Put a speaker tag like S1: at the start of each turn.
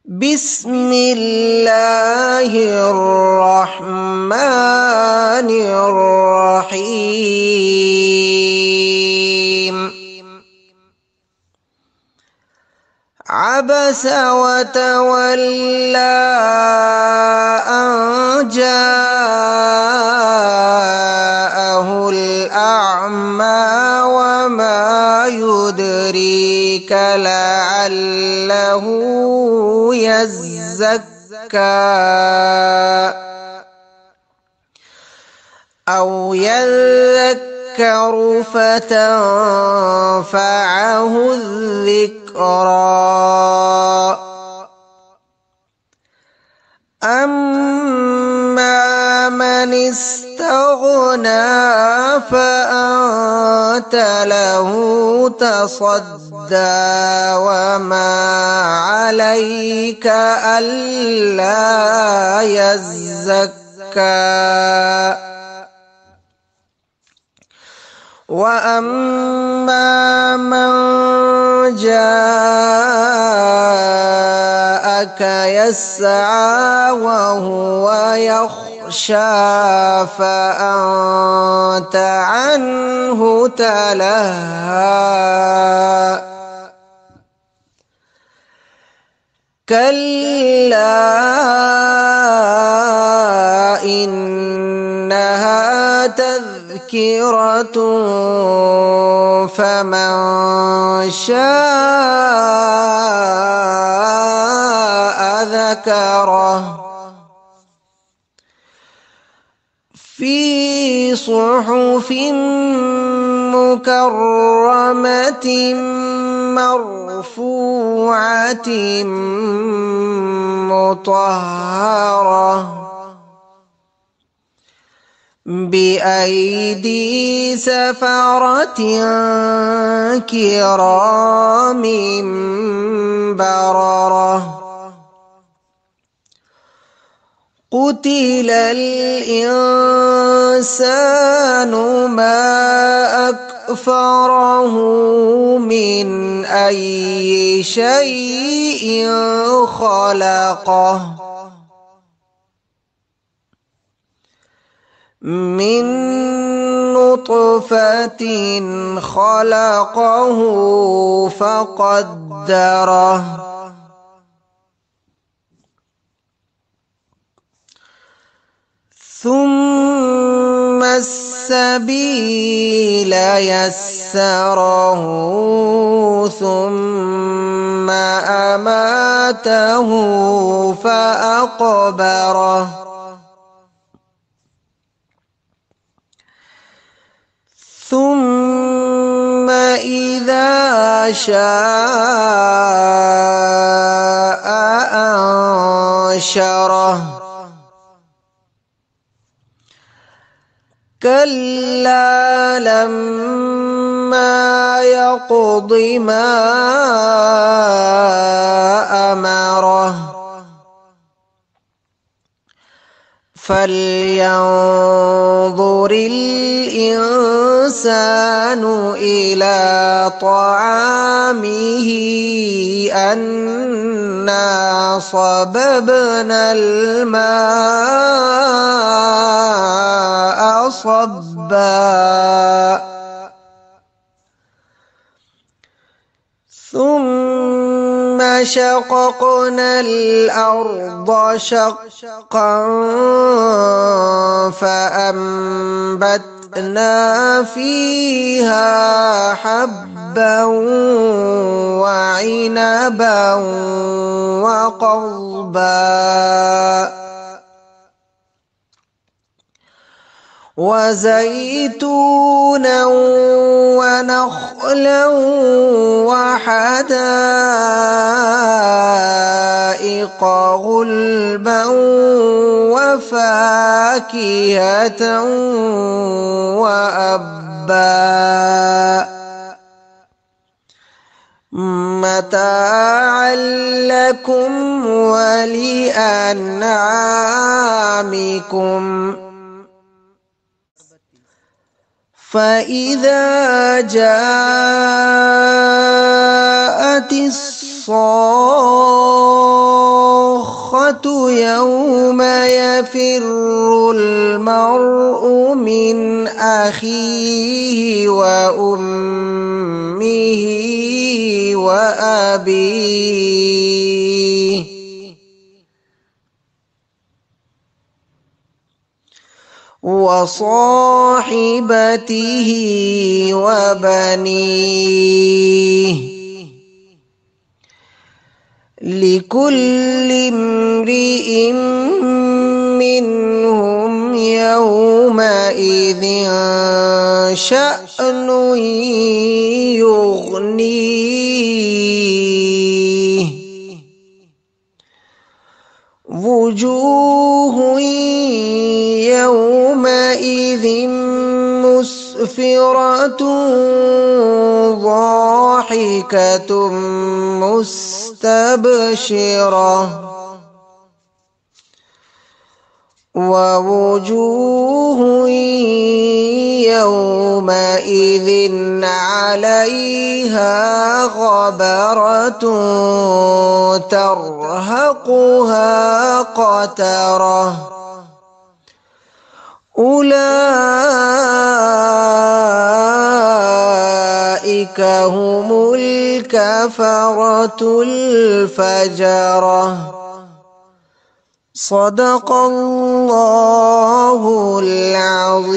S1: بسم الله الرحمن الرحيم. عبس وتولى أن جاءه الأعمى وما يدريك لعله يزكى أو يذكر فتنفعه الذكرى. أما من استغنى فأنت له تصدى وما عليك ألا يزكى. وأما من جاءك يسعى وهو يخشى فأنت عنه تلهى. كلا إنها تذكرة فمن شاء ذكره. في صحف مكرمة مرفوعة مطهرة بأيدي سفرة كرام بررة. قتل الإنسان ما أكفره من أي شيء خلقه. من نطفة خلقه فقدره. ثم السبيل يسره ثم أماته فأقبره. ثم إذا شاء أنشره. كلا لما يقض ما أمره. فلينظر الإنسان إلى طعامه أنا صببنا الماء صبا. ثم شققنا الأرض شقا فأنبتنا فيها حبا وعنبا وقضبا وزيتونا ونخلا وحدائق غلبا وفاكهة وأبا متاعا لكم ولأنعامكم. فإذا جاءت الصاخة. الصاخة. يوم يفر المرء من أخيه وأمه وأبيه وصاحبته وبنيه لكل امرئ منهم يومئذ شأن يغنيه وجوه يومئذ مسفرة ضاحكة مستبشرة ووجوه يومئذ عليها غبرة ترهقها قترة أولئك هم الكفرة الفجرة صدق الله العظيم.